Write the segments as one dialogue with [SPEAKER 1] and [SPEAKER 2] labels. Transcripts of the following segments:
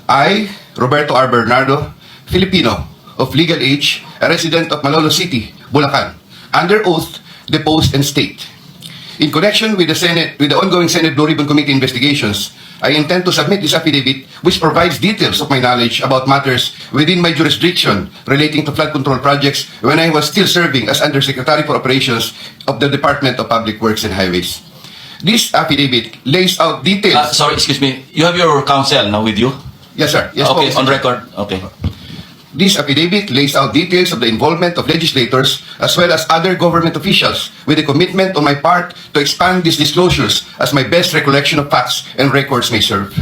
[SPEAKER 1] I, Roberto R. Bernardo, Filipino, of legal age, a resident of Malolos City, Bulacan, under oath, depose and state. In connection with the ongoing Senate Blue Ribbon Committee investigations, I intend to submit this affidavit which provides details of my knowledge about matters within my jurisdiction relating to flood control projects when I was still serving as Undersecretary for Operations of the Department of Public Works and Highways. This affidavit lays out details...
[SPEAKER 2] Sorry, excuse me. You have your counsel now with you?
[SPEAKER 1] Yes, sir. Yes,
[SPEAKER 2] okay,
[SPEAKER 1] po,
[SPEAKER 2] on record. Okay.
[SPEAKER 1] This affidavit lays out details of the involvement of legislators as well as other government officials with a commitment on my part to expand these disclosures as my best recollection of facts and records may serve.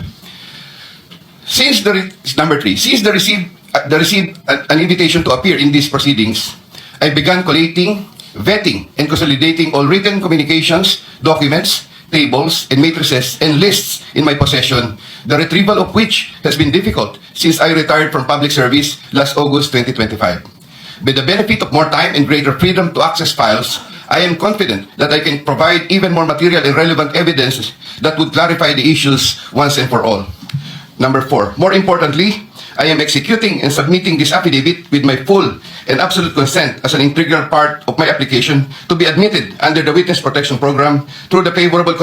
[SPEAKER 1] Since the received an invitation to appear in these proceedings, I began collating, vetting, and consolidating all written communications, documents, tables, and matrices and lists in my possession, the retrieval of which has been difficult since I retired from public service last August 2025. With the benefit of more time and greater freedom to access files, I am confident that I can provide even more material and relevant evidence that would clarify the issues once and for all. Number 4, more importantly, I am executing and submitting this affidavit with my full and absolute consent as an integral part of my application to be admitted under the Witness Protection Program through the favorable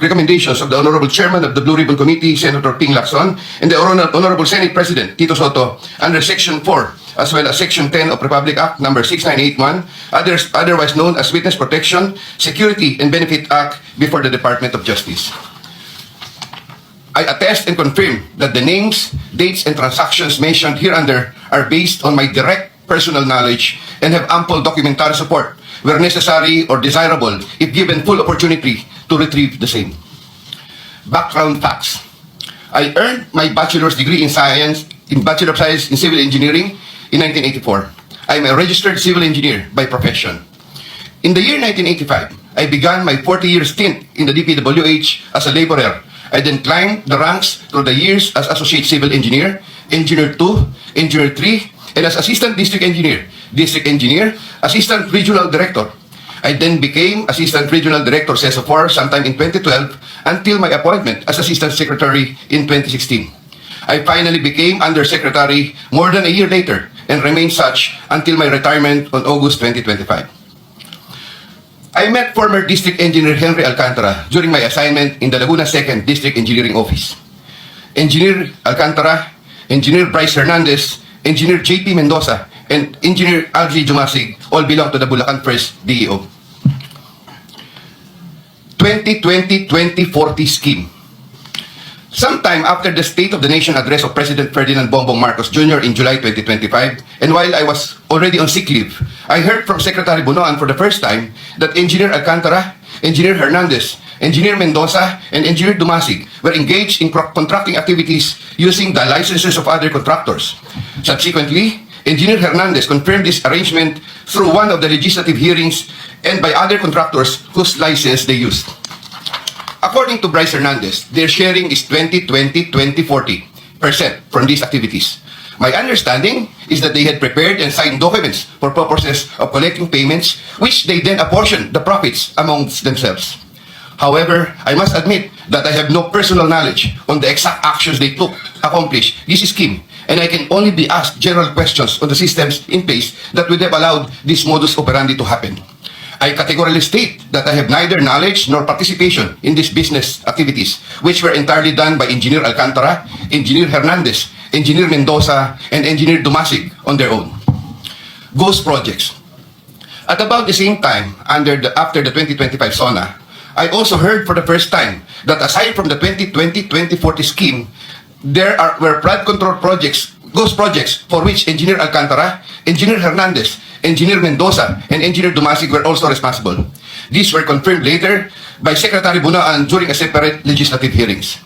[SPEAKER 1] recommendations of the Honorable Chairman of the Blue Ribbon Committee, Senator Ping Lacson, and the Honorable Senate President, Tito Soto, under Section 4, as well as Section 10 of Republic Act No. 6981, otherwise known as Witness Protection, Security, and Benefit Act before the Department of Justice. I attest and confirm that the names, dates, and transactions mentioned hereunder are based on my direct personal knowledge and have ample documentary support where necessary or desirable if given full opportunity to retrieve the same. Background facts. I earned my bachelor's degree in Bachelor of Science in Civil Engineering in 1984. I am a registered civil engineer by profession. In the year 1985, I began my 40-year stint in the DPWH as a laborer. I then climbed the ranks through the years as Associate Civil Engineer, Engineer 2, Engineer 3, and as Assistant District Engineer, Assistant Regional Director. I then became Assistant Regional Director CESO4 sometime in 2012 until my appointment as Assistant Secretary in 2016. I finally became Undersecretary more than a year later and remained such until my retirement on August 2025. I met former District Engineer Henry Alcantara during my assignment in the Laguna 2nd District Engineering Office. Engineer Alcantara, Engineer Bryce Hernandez, Engineer JP Mendoza, and Engineer Algie Jumasig all belong to the Bulacan 1st DEO. 2020-2040 scheme. Sometime after the State of the Nation address of President Ferdinand Bongbong Marcos Jr. in July 2025, and while I was already on sick leave, I heard from Secretary Bunoan for the first time that Engineer Alcantara, Engineer Hernandez, Engineer Mendoza, and Engineer Dumasig were engaged in contracting activities using the licenses of other contractors. Subsequently, Engineer Hernandez confirmed this arrangement through one of the legislative hearings and by other contractors whose license they used. According to Bryce Hernandez, their sharing is 20-20-20-40% from these activities. My understanding is that they had prepared and signed documents for purposes of collecting payments, which they then apportioned the profits amongst themselves. However, I must admit that I have no personal knowledge on the exact actions they took to accomplish this scheme, and I can only be asked general questions on the systems in place that would have allowed this modus operandi to happen. I categorically state that I have neither knowledge nor participation in these business activities, which were entirely done by Engineer Alcantara, Engineer Hernandez, Engineer Mendoza, and Engineer Dumasig on their own. Ghost projects. At about the same time, after the 2025 SONA, I also heard for the first time that aside from the 2020-2040 scheme, there were flood control projects, ghost projects, for which Engineer Alcantara, Engineer Hernandez, Engineer Mendoza, and Engineer Dumasig were also responsible. These were confirmed later by Secretary Bunaan during a separate legislative hearings.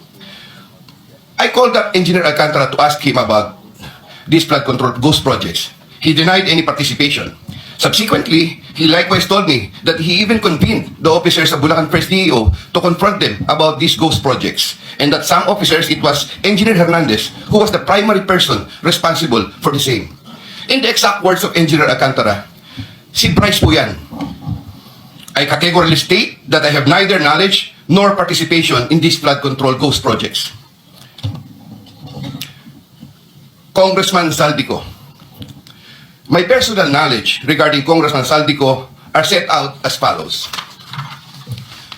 [SPEAKER 1] I called up Engineer Alcantara to ask him about these flood control ghost projects. He denied any participation. Subsequently, he likewise told me that he even convened the officers of Bulacan 1st DEO to confront them about these ghost projects, and that some officers, it was Engineer Hernandez who was the primary person responsible for the same. In the exact words of Engineer Alcantara, si Bryce po yan. I categorically state that I have neither knowledge nor participation in these flood control ghost projects. Congressman Saldico. My personal knowledge regarding Congressman Saldico are set out as follows.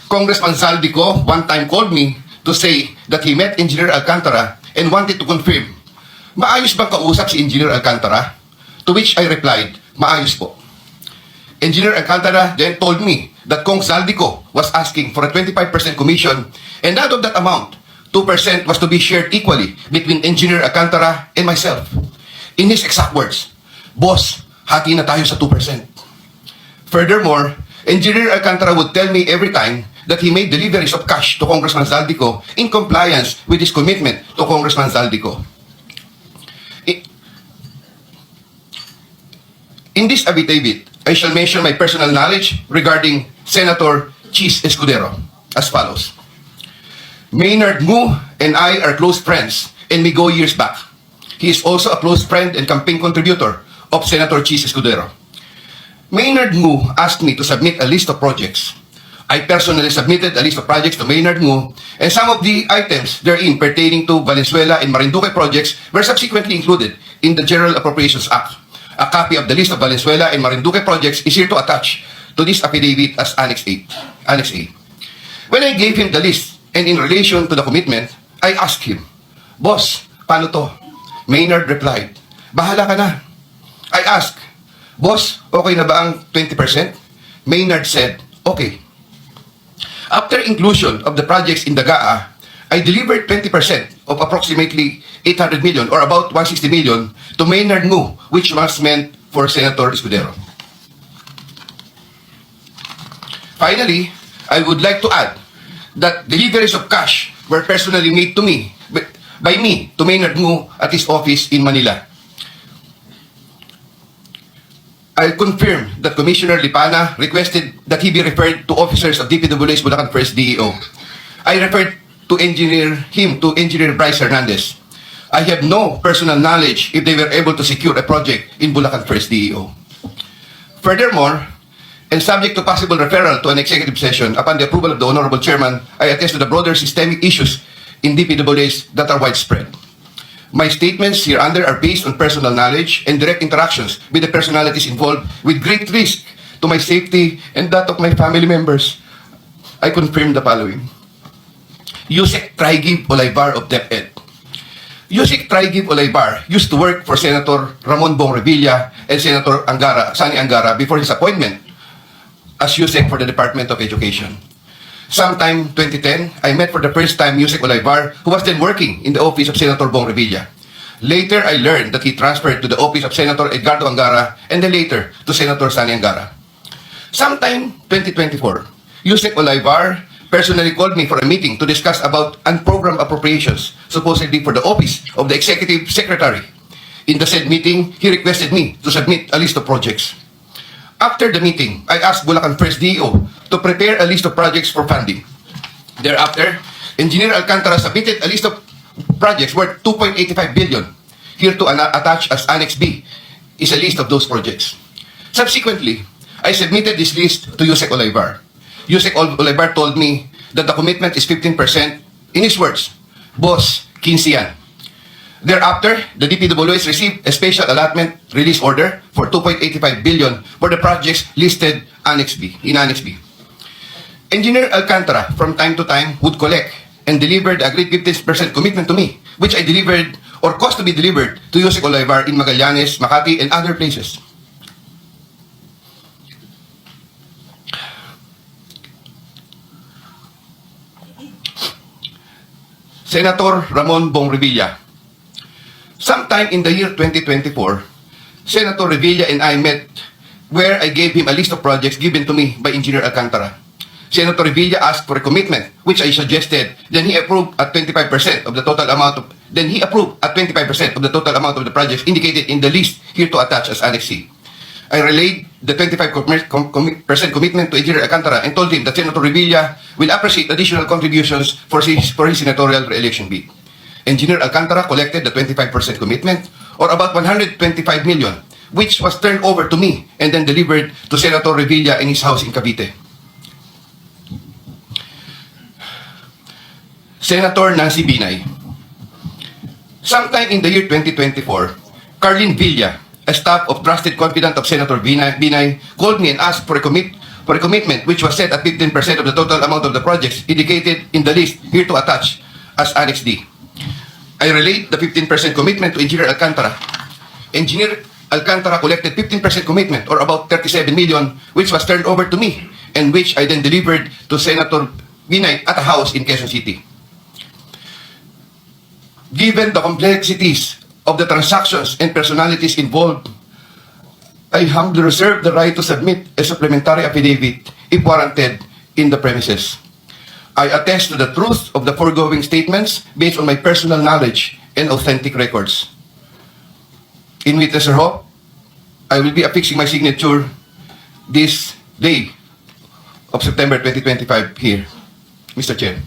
[SPEAKER 1] Congressman Saldico one time called me to say that he met Engineer Alcantara and wanted to confirm, maayos bang kausap si Engineer Alcantara? To which I replied, maayos po. Engineer Alcantara then told me that Kong Saldico was asking for a 25% commission, and out of that amount, 2% was to be shared equally between Engineer Alcantara and myself. In his exact words, boss, hati na tayo sa 2%. Furthermore, Engineer Alcantara would tell me every time that he made deliveries of cash to Congressman Saldico in compliance with his commitment to Congressman Saldico. In this affidavit, I shall mention my personal knowledge regarding Senator Chis Escudero as follows. Maynard Ngu and I are close friends and we go years back. He is also a close friend and campaign contributor of Senator Chis Escudero. Maynard Ngu asked me to submit a list of projects. I personally submitted a list of projects to Maynard Ngu, and some of the items therein pertaining to Valenzuela and Marinduque projects were subsequently included in the General Appropriations Act. A copy of the list of Valenzuela and Marinduque projects is here to attach to this affidavit as Annex A. When I gave him the list and in relation to the commitment, I asked him, Boss, paano to? Maynard replied, bahala ka na. I asked, Boss, okay na ba ang 20%? Maynard said, okay. After inclusion of the projects in the GAA, I delivered 20% of approximately 800 million or about 160 million to Maynard Ngu, which was meant for Senator Escudero. Finally, I would like to add that deliveries of cash were personally made to me, by me, to Maynard Ngu at his office in Manila. I confirm that Commissioner Lipana requested that he be referred to officers of DPW's Bulacan 1st DEO. I referred him to Engineer Bryce Hernandez. I have no personal knowledge if they were able to secure a project in Bulacan 1st DEO. Furthermore, and subject to possible referral to an executive session upon the approval of the Honorable Chairman, I attest to the broader systemic issues in DPWs that are widespread. My statements hereunder are based on personal knowledge and direct interactions with the personalities involved with great risk to my safety and that of my family members. I confirm the following. Usec Traigib Olaybar of DepEd. Usec Traigib Olaybar used to work for Senator Ramon Bong Revilla and Senator Sani Angara before his appointment as Usec for the Department of Education. Sometime 2010, I met for the first time Usec Olaybar, who was then working in the office of Senator Bong Revilla. Later, I learned that he transferred to the office of Senator Edgardo Angara and then later to Senator Sani Angara. Sometime 2024, Usec Olaybar personally called me for a meeting to discuss about unprogrammed appropriations, supposedly for the office of the Executive Secretary. In the said meeting, he requested me to submit a list of projects. After the meeting, I asked Bulacan 1st DEO to prepare a list of projects for funding. Thereafter, Engineer Alcantara submitted a list of projects worth 2.85 billion. Here to attach as Annex B is a list of those projects. Subsequently, I submitted this list to Usec Olaybar. Usec Olaybar told me that the commitment is 15%. In his words, Boss, 15 yan. Thereafter, the DPWS received a special allotment release order for 2.85 billion for the projects listed in Annex B. Engineer Alcantara, from time to time, would collect and deliver the agreed 15% commitment to me, which I delivered or caused to be delivered to Usec Olaybar in Magallanes, Makati, and other places. Senator Ramon Bong Revilla. Sometime in the year 2024, Senator Revilla and I met where I gave him a list of projects given to me by Engineer Alcantara. Senator Revilla asked for a commitment, which I suggested. Then he approved at 25% of the total amount of the projects indicated in the list here to attach as Annex C. I relayed the 25% commitment to Engineer Alcantara and told him that Senator Revilla will appreciate additional contributions for his senatorial re-election bid. Engineer Alcantara collected the 25% commitment, or about 125 million, which was turned over to me and then delivered to Senator Revilla in his house in Cavite. Senator Nancy Binay. Sometime in the year 2024, Carlin Villa, a staff of trusted confidant of Senator Binay, called me and asked for a commitment which was set at 15% of the total amount of the projects indicated in the list here to attach as Annex D. I relate the 15% commitment to Engineer Alcantara. Engineer Alcantara collected 15% commitment, or about 37 million, which was turned over to me, and which I then delivered to Senator Binay at a house in Quezon City. Given the complexities of the transactions and personalities involved, I humbly reserve the right to submit a supplementary affidavit if warranted in the premises. I attest to the truth of the foregoing statements based on my personal knowledge and authentic records. In witness Ho, I will be affixing my signature this day of September 2025 here, Mr. Chair.